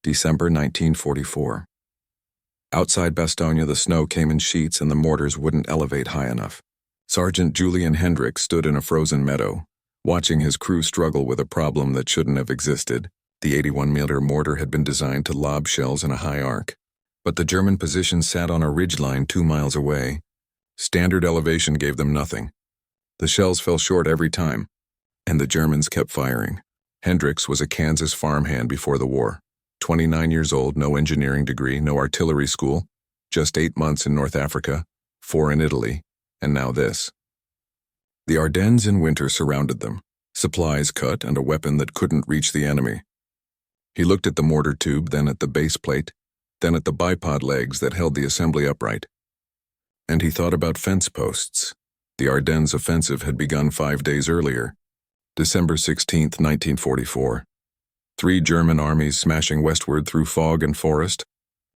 December 1944. Outside Bastogne, the snow came in sheets and the mortars wouldn't elevate high enough. Sergeant Julian Hendrickx stood in a frozen meadow, watching his crew struggle with a problem that shouldn't have existed. The 81-meter mortar had been designed to lob shells in a high arc, but the German position sat on a ridgeline 2 miles away. Standard elevation gave them nothing. The shells fell short every time, and the Germans kept firing. Hendrickx was a Kansas farmhand before the war. 29 years old, no engineering degree, no artillery school, just 8 months in North Africa, 4 in Italy, and now this. The Ardennes in winter surrounded them, supplies cut and a weapon that couldn't reach the enemy. He looked at the mortar tube, then at the base plate, then at the bipod legs that held the assembly upright. And he thought about fence posts. The Ardennes offensive had begun 5 days earlier, December 16, 1944. 3 German armies smashing westward through fog and forest,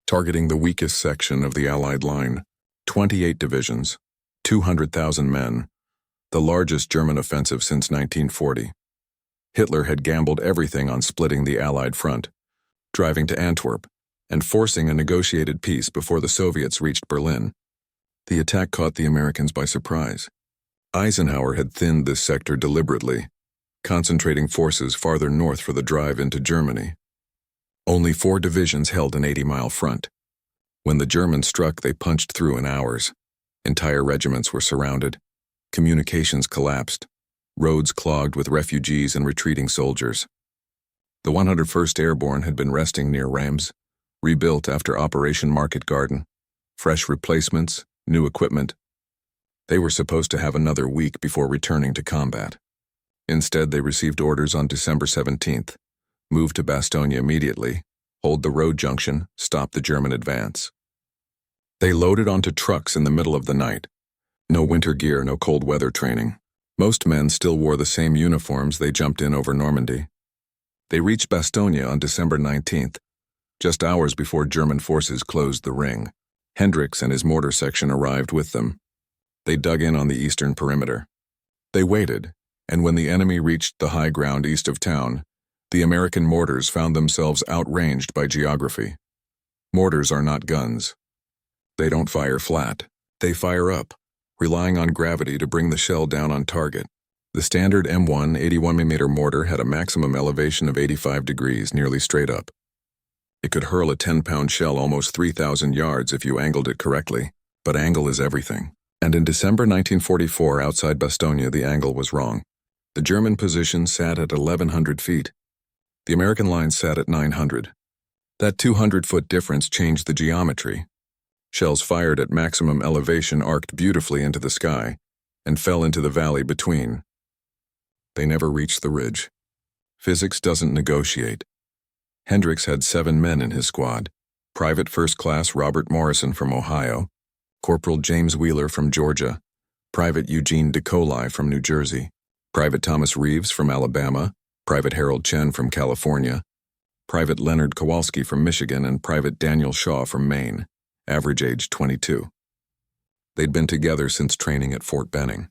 targeting the weakest section of the Allied line. 28 divisions, 200,000 men, the largest German offensive since 1940. Hitler had gambled everything on splitting the Allied front, driving to Antwerp, and forcing a negotiated peace before the Soviets reached Berlin. The attack caught the Americans by surprise. Eisenhower had thinned this sector deliberately, concentrating forces farther north for the drive into Germany. Only 4 divisions held an 80-mile front. When the Germans struck, they punched through in hours. Entire regiments were surrounded. Communications collapsed. Roads clogged with refugees and retreating soldiers. The 101st Airborne had been resting near Reims, rebuilt after Operation Market Garden. Fresh replacements, new equipment. They were supposed to have another week before returning to combat. Instead, they received orders on December 17th. Move to Bastogne immediately, hold the road junction, stop the German advance. They loaded onto trucks in the middle of the night. No winter gear, no cold weather training. Most men still wore the same uniforms they jumped in over Normandy. They reached Bastogne on December 19th, just hours before German forces closed the ring. Hendrickx and his mortar section arrived with them. They dug in on the eastern perimeter. They waited, and when the enemy reached the high ground east of town, the American mortars found themselves outranged by geography. Mortars are not guns. They don't fire flat. They fire up, relying on gravity to bring the shell down on target. The standard M1 81mm mortar had a maximum elevation of 85 degrees, nearly straight up. It could hurl a 10-pound shell almost 3,000 yards if you angled it correctly, but angle is everything. And in December 1944, outside Bastogne, the angle was wrong. The German position sat at 1,100 feet. The American line sat at 900. That 200-foot difference changed the geometry. Shells fired at maximum elevation arced beautifully into the sky and fell into the valley between. They never reached the ridge. Physics doesn't negotiate. Hendrickx had 7 men in his squad: Private First Class Robert Morrison from Ohio, Corporal James Wheeler from Georgia, Private Eugene DeColai from New Jersey, Private Thomas Reeves from Alabama, Private Harold Chen from California, Private Leonard Kowalski from Michigan, and Private Daniel Shaw from Maine, average age 22. They'd been together since training at Fort Benning.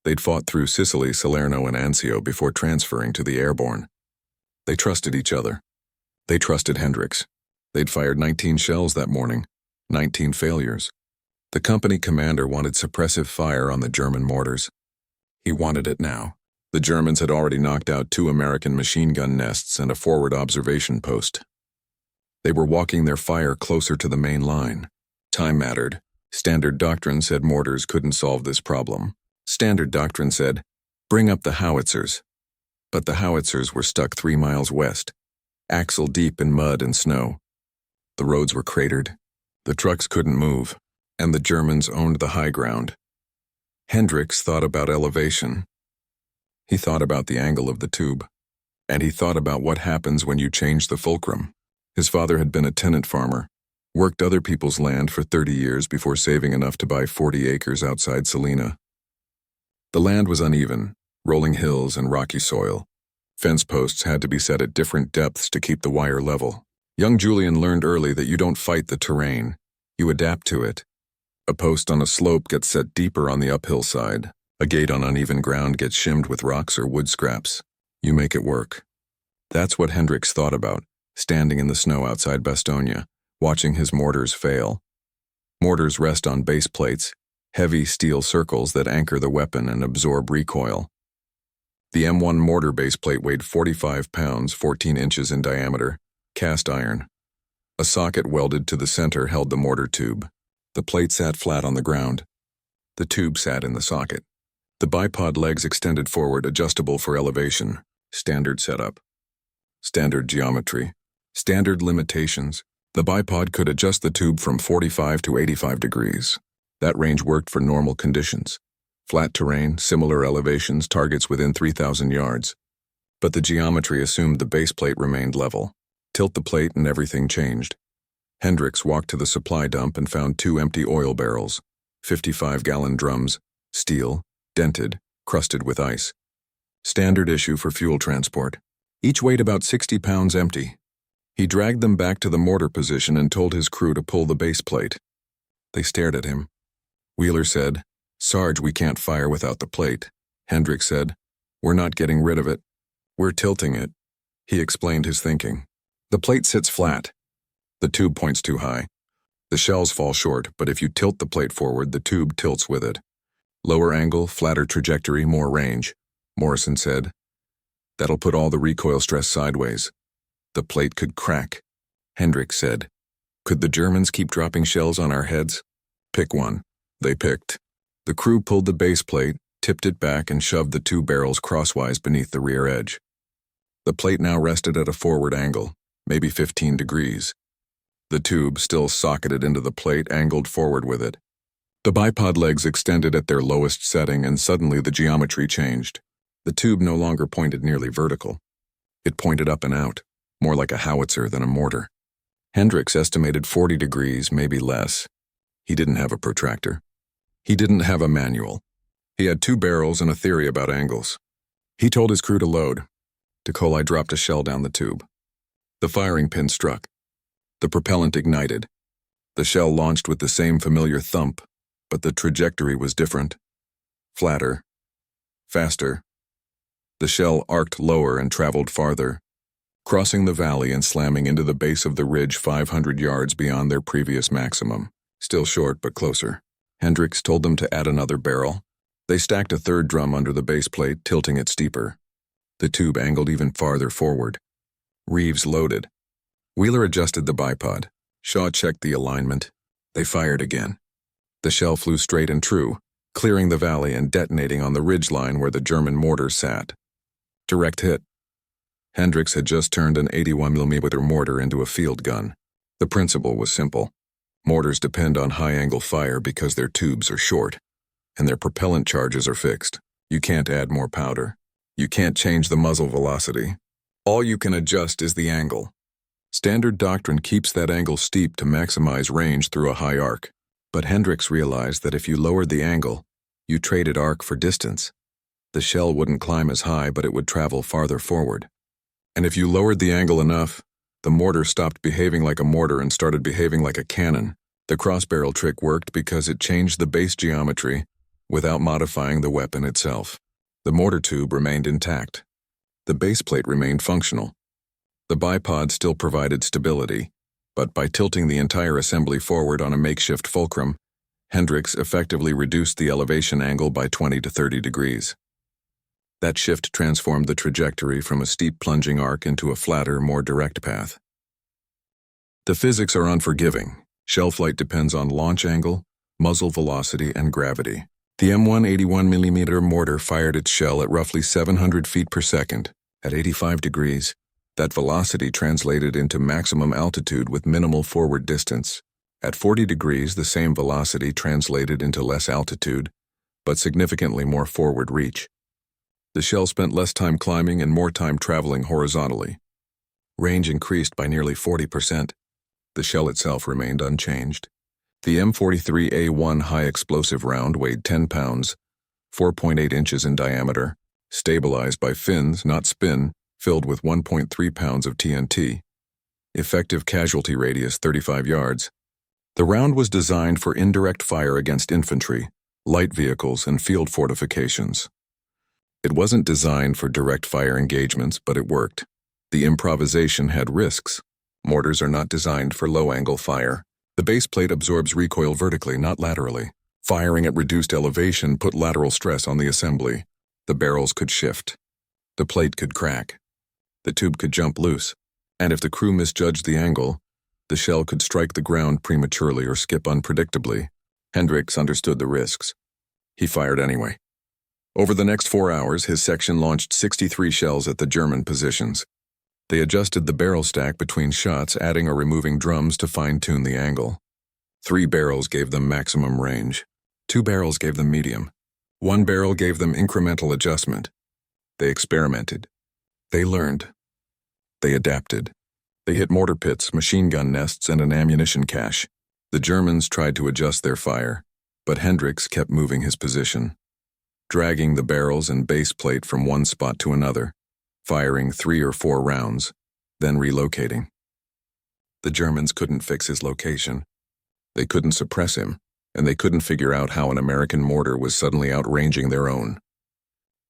They'd fought through Sicily, Salerno, and Anzio before transferring to the Airborne. They trusted each other. They trusted Hendrickx. They'd fired 19 shells that morning, 19 failures. The company commander wanted suppressive fire on the German mortars. He wanted it now. The Germans had already knocked out 2 American machine gun nests and a forward observation post. They were walking their fire closer to the main line. Time mattered. Standard doctrine said mortars couldn't solve this problem. Standard doctrine said, bring up the howitzers. But the howitzers were stuck 3 miles west, axle deep in mud and snow. The roads were cratered. The trucks couldn't move, and the Germans owned the high ground. Hendrickx thought about elevation. He thought about the angle of the tube. And he thought about what happens when you change the fulcrum. His father had been a tenant farmer, worked other people's land for 30 years before saving enough to buy 40 acres outside Salina. The land was uneven, rolling hills and rocky soil. Fence posts had to be set at different depths to keep the wire level. Young Julian learned early that you don't fight the terrain, you adapt to it. A post on a slope gets set deeper on the uphill side. A gate on uneven ground gets shimmed with rocks or wood scraps. You make it work. That's what Hendrickx thought about, standing in the snow outside Bastogne, watching his mortars fail. Mortars rest on base plates, heavy steel circles that anchor the weapon and absorb recoil. The M1 mortar base plate weighed 45 pounds, 14 inches in diameter, cast iron. A socket welded to the center held the mortar tube. The plate sat flat on the ground. The tube sat in the socket. The bipod legs extended forward, adjustable for elevation. Standard setup. Standard geometry. Standard limitations. The bipod could adjust the tube from 45 to 85 degrees. That range worked for normal conditions. Flat terrain, similar elevations, targets within 3,000 yards. But the geometry assumed the base plate remained level. Tilt the plate and everything changed. Hendrickx walked to the supply dump and found 2 empty oil barrels, 55-gallon drums, steel, dented, crusted with ice. Standard issue for fuel transport. Each weighed about 60 pounds empty. He dragged them back to the mortar position and told his crew to pull the base plate. They stared at him. Wheeler said, "Sarge, we can't fire without the plate." Hendrickx said, "We're not getting rid of it. We're tilting it." He explained his thinking. The plate sits flat. The tube points too high. The shells fall short, but if you tilt the plate forward, the tube tilts with it. Lower angle, flatter trajectory, more range. Morrison said, "That'll put all the recoil stress sideways. The plate could crack." Hendrickx said, "Could the Germans keep dropping shells on our heads?" "Pick one." They picked. The crew pulled the base plate, tipped it back, and shoved the 2 barrels crosswise beneath the rear edge. The plate now rested at a forward angle, maybe 15 degrees. The tube, still socketed into the plate, angled forward with it. The bipod legs extended at their lowest setting, and suddenly the geometry changed. The tube no longer pointed nearly vertical. It pointed up and out, more like a howitzer than a mortar. Hendrickx estimated 40 degrees, maybe less. He didn't have a protractor. He didn't have a manual. He had 2 barrels and a theory about angles. He told his crew to load. Decollai dropped a shell down the tube. The firing pin struck. The propellant ignited. The shell launched with the same familiar thump, but the trajectory was different. Flatter. Faster. The shell arced lower and traveled farther, crossing the valley and slamming into the base of the ridge 500 yards beyond their previous maximum. Still short, but closer. Hendrickx told them to add another barrel. They stacked a 3rd drum under the base plate, tilting it steeper. The tube angled even farther forward. Reeves loaded. Wheeler adjusted the bipod. Shaw checked the alignment. They fired again. The shell flew straight and true, clearing the valley and detonating on the ridgeline where the German mortar sat. Direct hit. Hendrickx had just turned an 81mm mortar into a field gun. The principle was simple. Mortars depend on high-angle fire because their tubes are short, and their propellant charges are fixed. You can't add more powder. You can't change the muzzle velocity. All you can adjust is the angle. Standard doctrine keeps that angle steep to maximize range through a high arc. But Hendrickx realized that if you lowered the angle, you traded arc for distance. The shell wouldn't climb as high, but it would travel farther forward. And if you lowered the angle enough, the mortar stopped behaving like a mortar and started behaving like a cannon. The cross-barrel trick worked because it changed the base geometry without modifying the weapon itself. The mortar tube remained intact. The base plate remained functional. The bipod still provided stability, but by tilting the entire assembly forward on a makeshift fulcrum, Hendrickx effectively reduced the elevation angle by 20 to 30 degrees. That shift transformed the trajectory from a steep plunging arc into a flatter, more direct path. The physics are unforgiving. Shell flight depends on launch angle, muzzle velocity, and gravity. The M1 81mm mortar fired its shell at roughly 700 feet per second, at 85 degrees. That velocity translated into maximum altitude with minimal forward distance. At 40 degrees, the same velocity translated into less altitude, but significantly more forward reach. The shell spent less time climbing and more time traveling horizontally. Range increased by nearly 40%. The shell itself remained unchanged. The M43A1 high-explosive round weighed 10 pounds, 4.8 inches in diameter, stabilized by fins, not spin, filled with 1.3 pounds of TNT. Effective casualty radius 35 yards. The round was designed for indirect fire against infantry, light vehicles, and field fortifications. It wasn't designed for direct fire engagements, but it worked. The improvisation had risks. Mortars are not designed for low-angle fire. The base plate absorbs recoil vertically, not laterally. Firing at reduced elevation put lateral stress on the assembly. The barrels could shift. The plate could crack. The tube could jump loose. And if the crew misjudged the angle, the shell could strike the ground prematurely or skip unpredictably. Hendrickx understood the risks. He fired anyway. Over the next 4 hours, his section launched 63 shells at the German positions. They adjusted the barrel stack between shots, adding or removing drums to fine-tune the angle. 3 barrels gave them maximum range. 2 barrels gave them medium. 1 barrel gave them incremental adjustment. They experimented. They learned. They adapted. They hit mortar pits, machine gun nests, and an ammunition cache. The Germans tried to adjust their fire, but Hendrickx kept moving his position, dragging the barrels and base plate from one spot to another, firing 3 or 4 rounds, then relocating. The Germans couldn't fix his location. They couldn't suppress him, and they couldn't figure out how an American mortar was suddenly outranging their own.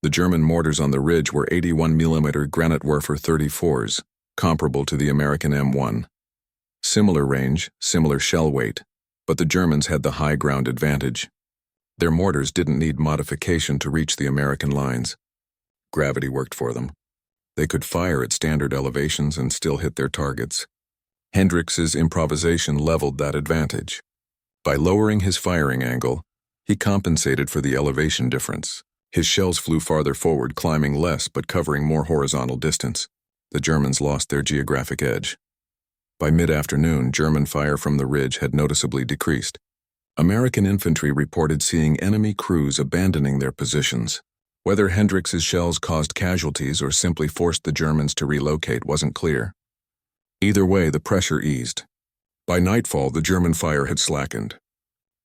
The German mortars on the ridge were 81mm Granatwerfer 34s, comparable to the American M1. Similar range, similar shell weight, but the Germans had the high ground advantage. Their mortars didn't need modification to reach the American lines. Gravity worked for them. They could fire at standard elevations and still hit their targets. Hendrickx's improvisation leveled that advantage. By lowering his firing angle, he compensated for the elevation difference. His shells flew farther forward, climbing less but covering more horizontal distance. The Germans lost their geographic edge. By mid-afternoon, German fire from the ridge had noticeably decreased. American infantry reported seeing enemy crews abandoning their positions. Whether Hendrickx's shells caused casualties or simply forced the Germans to relocate wasn't clear. Either way, the pressure eased. By nightfall, the German fire had slackened.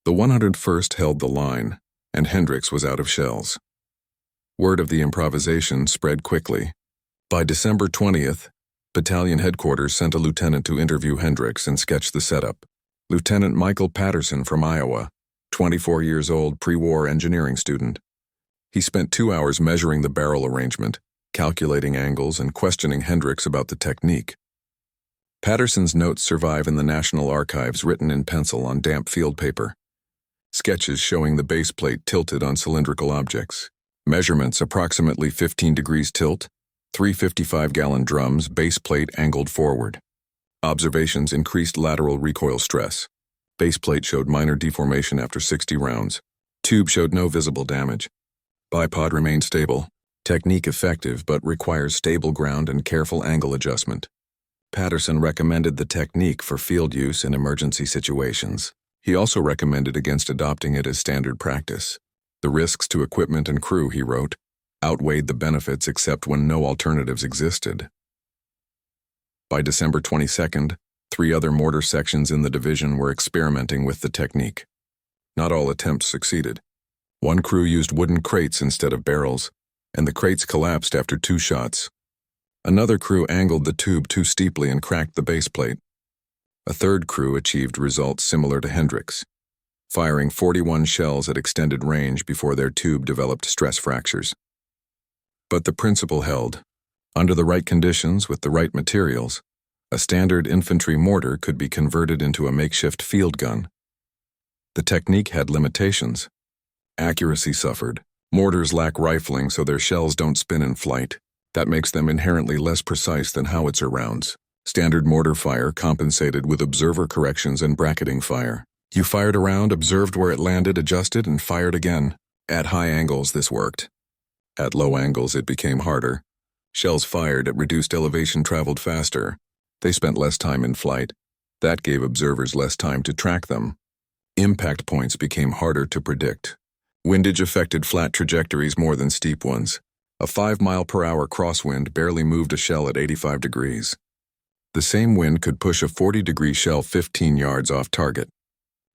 The 101st held the line, and Hendrickx was out of shells. Word of the improvisation spread quickly. By December 20th, battalion headquarters sent a lieutenant to interview Hendrickx and sketch the setup. Lieutenant Michael Patterson from Iowa, 24 years old, pre-war engineering student. He spent 2 hours measuring the barrel arrangement, calculating angles, and questioning Hendrickx about the technique. Patterson's notes survive in the National Archives, written in pencil on damp field paper. Sketches showing the base plate tilted on cylindrical objects. Measurements approximately 15 degrees tilt, 3 55-gallon drums, base plate angled forward. Observations increased lateral recoil stress. Base plate showed minor deformation after 60 rounds. Tube showed no visible damage. Bipod remained stable. Technique effective but requires stable ground and careful angle adjustment. Patterson recommended the technique for field use in emergency situations. He also recommended against adopting it as standard practice. The risks to equipment and crew, he wrote, outweighed the benefits except when no alternatives existed. By December 22nd, 3 other mortar sections in the division were experimenting with the technique. Not all attempts succeeded. One crew used wooden crates instead of barrels, and the crates collapsed after 2 shots. Another crew angled the tube too steeply and cracked the base plate. A third crew achieved results similar to Hendrickx, firing 41 shells at extended range before their tube developed stress fractures. But the principle held. Under the right conditions, with the right materials, a standard infantry mortar could be converted into a makeshift field gun. The technique had limitations. Accuracy suffered. Mortars lack rifling, so their shells don't spin in flight. That makes them inherently less precise than howitzer rounds. Standard mortar fire compensated with observer corrections and bracketing fire. You fired a round, observed where it landed, adjusted, and fired again. At high angles, this worked. At low angles, it became harder. Shells fired at reduced elevation traveled faster. They spent less time in flight. That gave observers less time to track them. Impact points became harder to predict. Windage affected flat trajectories more than steep ones. A 5-mile-per-hour crosswind barely moved a shell at 85 degrees. The same wind could push a 40-degree shell 15 yards off target.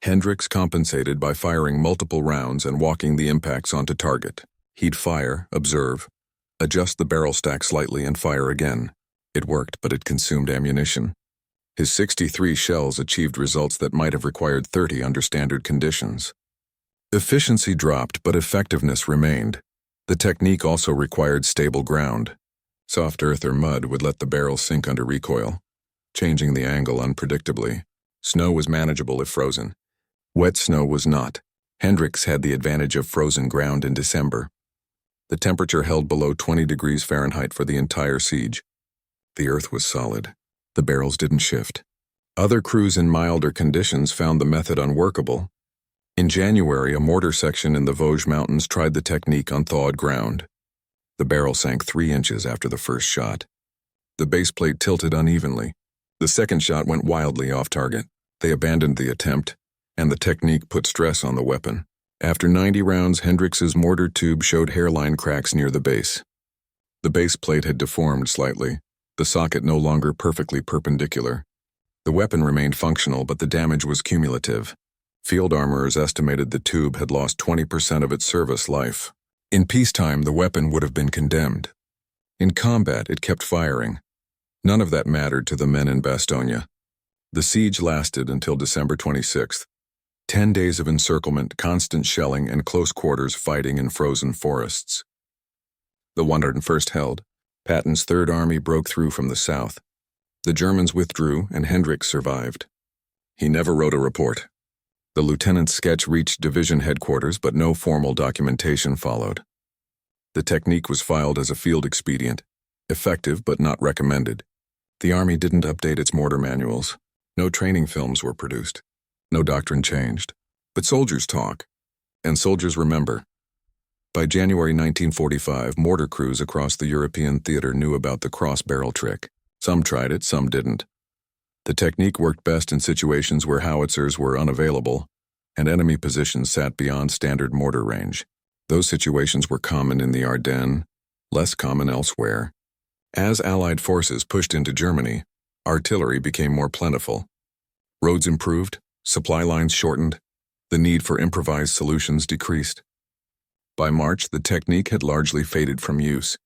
Hendrickx compensated by firing multiple rounds and walking the impacts onto target. He'd fire, observe, adjust the barrel stack slightly, and fire again. It worked, but it consumed ammunition. His 63 shells achieved results that might have required 30 under standard conditions. Efficiency dropped, but effectiveness remained. The technique also required stable ground. Soft earth or mud would let the barrel sink under recoil. changing the angle unpredictably. Snow was manageable if frozen. Wet snow was not. Hendrickx had the advantage of frozen ground in December. The temperature held below 20 degrees Fahrenheit for the entire siege. The earth was solid. The barrels didn't shift. Other crews in milder conditions found the method unworkable. In January, a mortar section in the Vosges Mountains tried the technique on thawed ground. The barrel sank 3 inches after the first shot. The base plate tilted unevenly. The second shot went wildly off target. They abandoned the attempt, and the technique put stress on the weapon. After 90 rounds, Hendrickx's mortar tube showed hairline cracks near the base. The base plate had deformed slightly, the socket no longer perfectly perpendicular. The weapon remained functional, but the damage was cumulative. Field armorers estimated the tube had lost 20% of its service life. In peacetime, the weapon would have been condemned. In combat, it kept firing. None of that mattered to the men in Bastogne. The siege lasted until December 26th. 10 days of encirclement, constant shelling, and close quarters fighting in frozen forests. The 101st held. Patton's Third Army broke through from the south. The Germans withdrew, and Hendrickx survived. He never wrote a report. The lieutenant's sketch reached division headquarters, but no formal documentation followed. The technique was filed as a field expedient, effective but not recommended. The Army didn't update its mortar manuals. No training films were produced. No doctrine changed. But soldiers talk, and soldiers remember. By January 1945, mortar crews across the European theater knew about the cross-barrel trick. Some tried it, some didn't. The technique worked best in situations where howitzers were unavailable and enemy positions sat beyond standard mortar range. Those situations were common in the Ardennes, less common elsewhere. As Allied forces pushed into Germany, artillery became more plentiful. Roads improved, supply lines shortened, the need for improvised solutions decreased. By March, the technique had largely faded from use.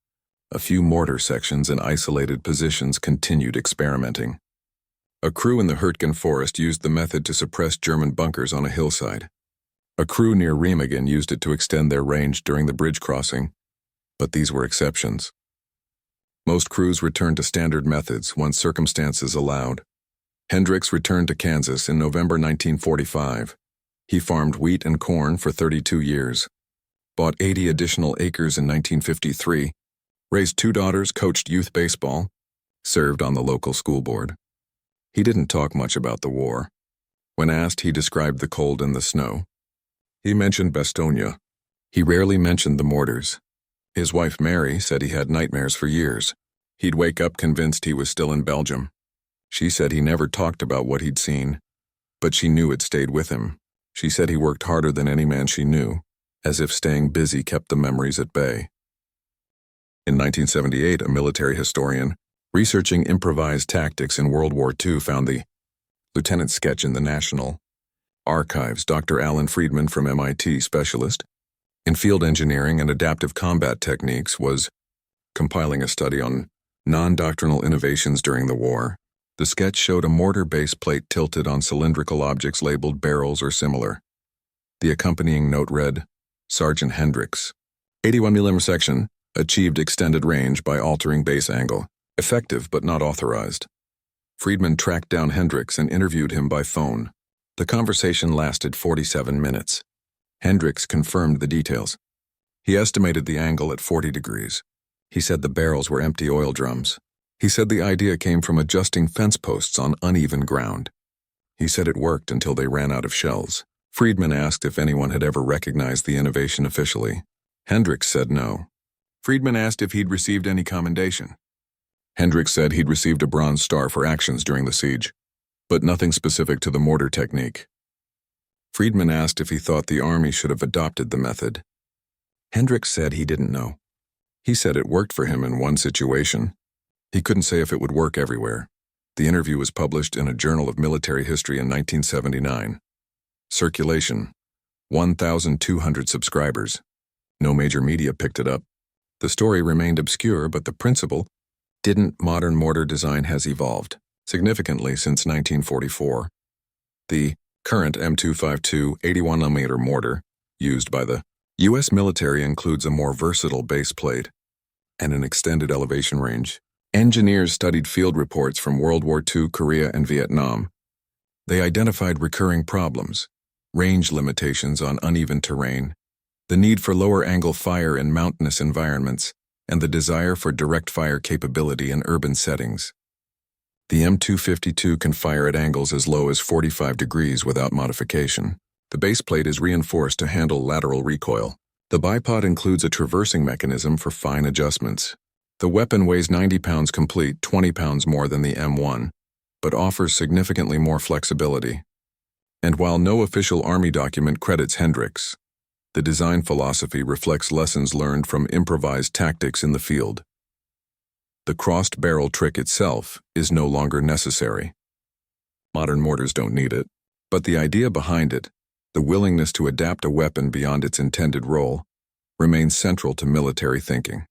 A few mortar sections in isolated positions continued experimenting. A crew in the Hürtgen forest used the method to suppress German bunkers on a hillside. A crew near Remagen used it to extend their range during the bridge crossing, but these were exceptions. Most crews returned to standard methods once circumstances allowed. Hendrickx returned to Kansas in November 1945. He farmed wheat and corn for 32 years, bought 80 additional acres in 1953, raised 2 daughters, coached youth baseball, served on the local school board. He didn't talk much about the war. When asked, he described the cold and the snow. He mentioned Bastogne. He rarely mentioned the mortars. His wife Mary said he had nightmares for years. He'd wake up convinced he was still in Belgium. She said he never talked about what he'd seen, but she knew it stayed with him. She said he worked harder than any man she knew, as if staying busy kept the memories at bay. In 1978, a military historian, researching improvised tactics in World War II, found the lieutenant's sketch in the National Archives. Dr. Alan Friedman from MIT, specialist in field engineering and adaptive combat techniques, was compiling a study on non-doctrinal innovations during the war. The sketch showed a mortar base plate tilted on cylindrical objects labeled barrels or similar. The accompanying note read, Sergeant Hendrickx, 81mm section, achieved extended range by altering base angle. Effective but not authorized. Friedman tracked down Hendrickx and interviewed him by phone. The conversation lasted 47 minutes. Hendrickx confirmed the details. He estimated the angle at 40 degrees. He said the barrels were empty oil drums. He said the idea came from adjusting fence posts on uneven ground. He said it worked until they ran out of shells. Friedman asked if anyone had ever recognized the innovation officially. Hendrickx said no. Friedman asked if he'd received any commendation. Hendrickx said he'd received a Bronze Star for actions during the siege, but nothing specific to the mortar technique. Friedman asked if he thought the Army should have adopted the method. Hendrickx said he didn't know. He said it worked for him in one situation. He couldn't say if it would work everywhere. The interview was published in a Journal of Military History in 1979. Circulation, 1,200 subscribers. No major media picked it up. The story remained obscure, but the principle modern mortar design has evolved significantly since 1944. The current M252 81mm mortar, used by the U.S. military, includes a more versatile base plate and an extended elevation range. Engineers studied field reports from World War II, Korea, and Vietnam. They identified recurring problems: range limitations on uneven terrain, the need for lower-angle fire in mountainous environments, and the desire for direct fire capability in urban settings. The M252 can fire at angles as low as 45 degrees without modification. The base plate is reinforced to handle lateral recoil. The bipod includes a traversing mechanism for fine adjustments. The weapon weighs 90 pounds complete, 20 pounds more than the M1, but offers significantly more flexibility. And while no official Army document credits Hendrickx, the design philosophy reflects lessons learned from improvised tactics in the field. The crossed barrel trick itself is no longer necessary. Modern mortars don't need it, but the idea behind it, the willingness to adapt a weapon beyond its intended role, remains central to military thinking.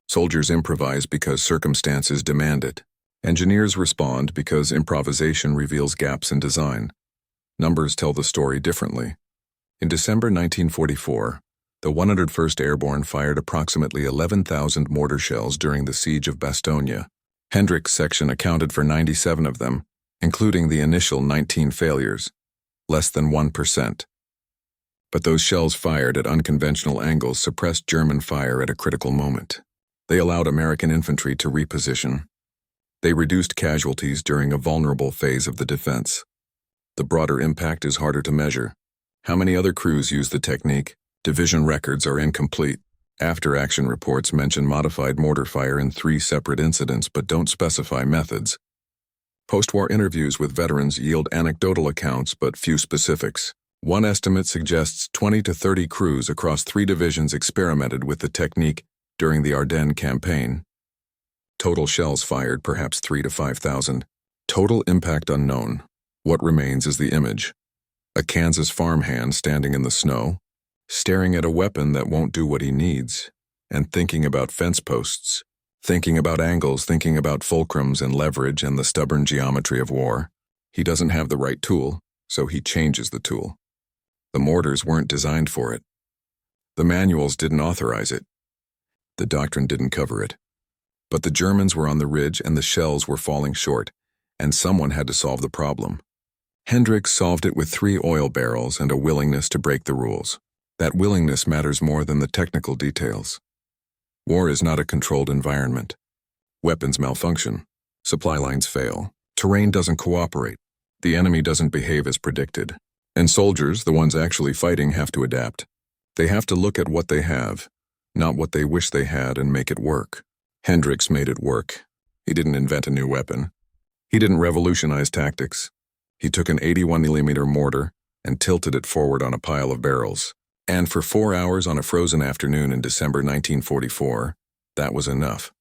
Soldiers improvise because circumstances demand it. Engineers respond because improvisation reveals gaps in design. Numbers tell the story differently. In December 1944, the 101st Airborne fired approximately 11,000 mortar shells during the siege of Bastogne. Hendrick's section accounted for 97 of them, including the initial 19 failures, less than 1%. But those shells fired at unconventional angles suppressed German fire at a critical moment. They allowed American infantry to reposition. They reduced casualties during a vulnerable phase of the defense. The broader impact is harder to measure. How many other crews use the technique? Division records are incomplete. After-action reports mention modified mortar fire in 3 separate incidents but don't specify methods. Post-war interviews with veterans yield anecdotal accounts but few specifics. One estimate suggests 20 to 30 crews across 3 divisions experimented with the technique during the Ardennes campaign. Total shells fired, perhaps 3,000 to 5,000. Total impact unknown. What remains is the image. A Kansas farmhand standing in the snow, staring at a weapon that won't do what he needs, and thinking about fence posts, thinking about angles, thinking about fulcrums and leverage and the stubborn geometry of war. He doesn't have the right tool, so he changes the tool. The mortars weren't designed for it. The manuals didn't authorize it. The doctrine didn't cover it. But the Germans were on the ridge and the shells were falling short, and someone had to solve the problem. Hendrickx solved it with 3 oil barrels and a willingness to break the rules. That willingness matters more than the technical details. War is not a controlled environment. Weapons malfunction. Supply lines fail. Terrain doesn't cooperate. The enemy doesn't behave as predicted. And soldiers, the ones actually fighting, have to adapt. They have to look at what they have, not what they wish they had, and make it work. Hendrickx made it work. He didn't invent a new weapon. He didn't revolutionize tactics. He took an 81mm mortar and tilted it forward on a pile of barrels. And for 4 hours on a frozen afternoon in December 1944, that was enough.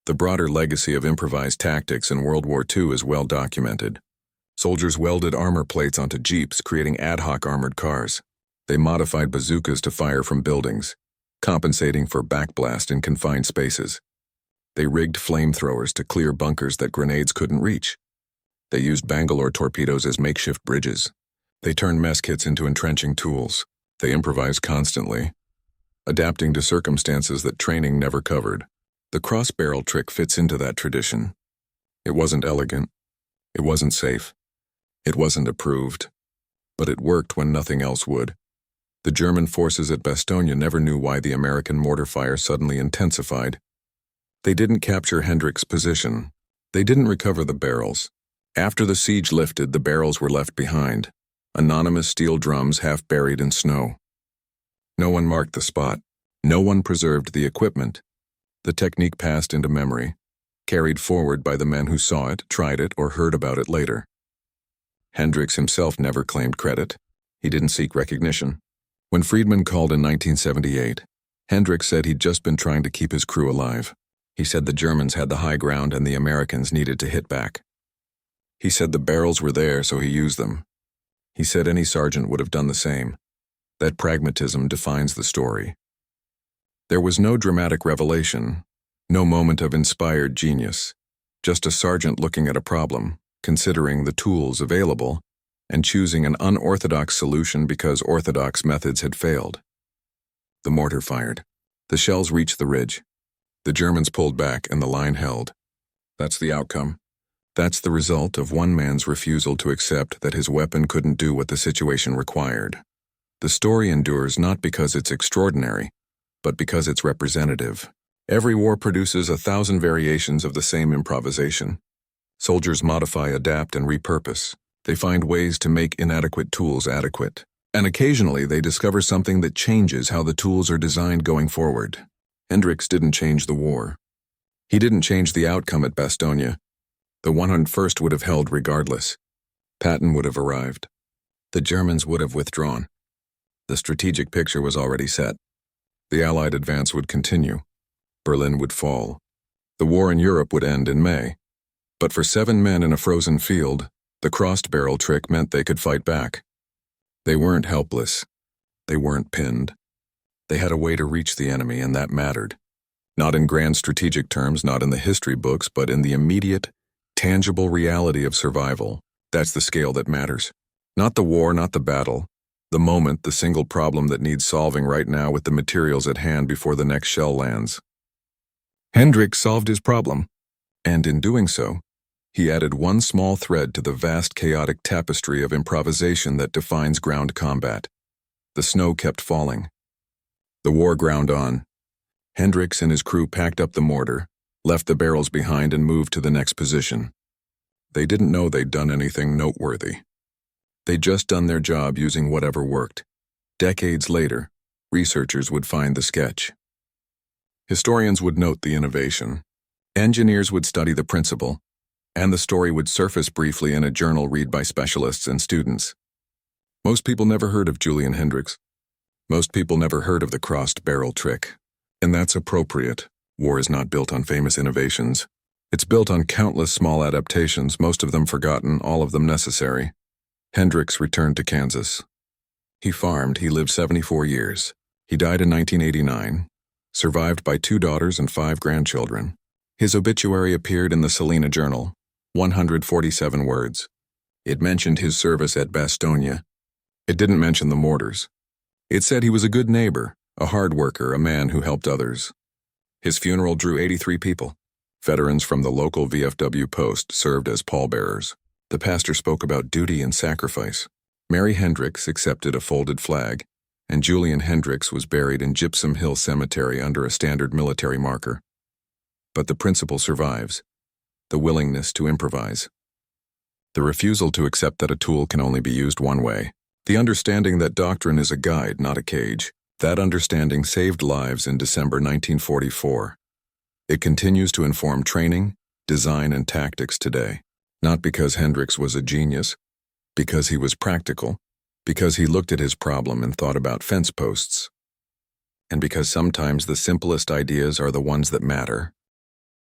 The broader legacy of improvised tactics in World War II is well documented. Soldiers welded armor plates onto jeeps, creating ad hoc armored cars. They modified bazookas to fire from buildings, compensating for backblast in confined spaces. They rigged flamethrowers to clear bunkers that grenades couldn't reach. They used Bangalore torpedoes as makeshift bridges. They turned mess kits into entrenching tools. They improvised constantly, adapting to circumstances that training never covered. The cross-barrel trick fits into that tradition. It wasn't elegant. It wasn't safe. It wasn't approved. But it worked when nothing else would. The German forces at Bastogne never knew why the American mortar fire suddenly intensified. They didn't capture Hendrick's position. They didn't recover the barrels. After the siege lifted, the barrels were left behind, anonymous steel drums half buried in snow. No one marked the spot. No one preserved the equipment. The technique passed into memory, carried forward by the men who saw it, tried it, or heard about it later. Hendrickx himself never claimed credit. He didn't seek recognition. When Friedman called in 1978, Hendrickx said he'd just been trying to keep his crew alive. He said the Germans had the high ground and the Americans needed to hit back. He said the barrels were there, so he used them. He said any sergeant would have done the same. That pragmatism defines the story. There was no dramatic revelation, no moment of inspired genius, just a sergeant looking at a problem, considering the tools available, and choosing an unorthodox solution because orthodox methods had failed. The mortar fired. The shells reached the ridge. The Germans pulled back and the line held. That's the outcome. That's the result of one man's refusal to accept that his weapon couldn't do what the situation required. The story endures not because it's extraordinary, but because it's representative. Every war produces 1,000 variations of the same improvisation. Soldiers modify, adapt, and repurpose. They find ways to make inadequate tools adequate. And occasionally they discover something that changes how the tools are designed going forward. Hendrickx didn't change the war. He didn't change the outcome at Bastogne. The 101st would have held regardless. Patton would have arrived. The Germans would have withdrawn. The strategic picture was already set. The Allied advance would continue. Berlin would fall. The war in Europe would end in May. But for 7 men in a frozen field, the crossed barrel trick meant they could fight back. They weren't helpless. They weren't pinned. They had a way to reach the enemy, and that mattered. Not in grand strategic terms, not in the history books, but in the immediate, tangible reality of survival. That's the scale that matters. Not the war, not the battle. The moment, the single problem that needs solving right now with the materials at hand before the next shell lands. Hendrickx solved his problem, and in doing so, he added one small thread to the vast chaotic tapestry of improvisation that defines ground combat. The snow kept falling. The war ground on. Hendrickx and his crew packed up the mortar, left the barrels behind, and moved to the next position. They didn't know they'd done anything noteworthy. They'd just done their job using whatever worked. Decades later, researchers would find the sketch. Historians would note the innovation. Engineers would study the principle, and the story would surface briefly in a journal read by specialists and students. Most people never heard of Julian Hendrickx. Most people never heard of the crossed barrel trick. And that's appropriate. War is not built on famous innovations. It's built on countless small adaptations, most of them forgotten, all of them necessary. Hendrickx returned to Kansas. He farmed. He lived 74 years. He died in 1989, survived by 2 daughters and 5 grandchildren. His obituary appeared in the Salina Journal, 147 words. It mentioned his service at Bastogne. It didn't mention the mortars. It said he was a good neighbor, a hard worker, a man who helped others. His funeral drew 83 people. Veterans from the local VFW post served as pallbearers. The pastor spoke about duty and sacrifice. Mary Hendrickx accepted a folded flag, and Julian Hendrickx was buried in Gypsum Hill Cemetery under a standard military marker. But the principle survives, the willingness to improvise. The refusal to accept that a tool can only be used one way. The understanding that doctrine is a guide, not a cage. That understanding saved lives in December 1944. It continues to inform training, design, and tactics today. Not because Hendrickx was a genius, because he was practical, because he looked at his problem and thought about fence posts, and because sometimes the simplest ideas are the ones that matter.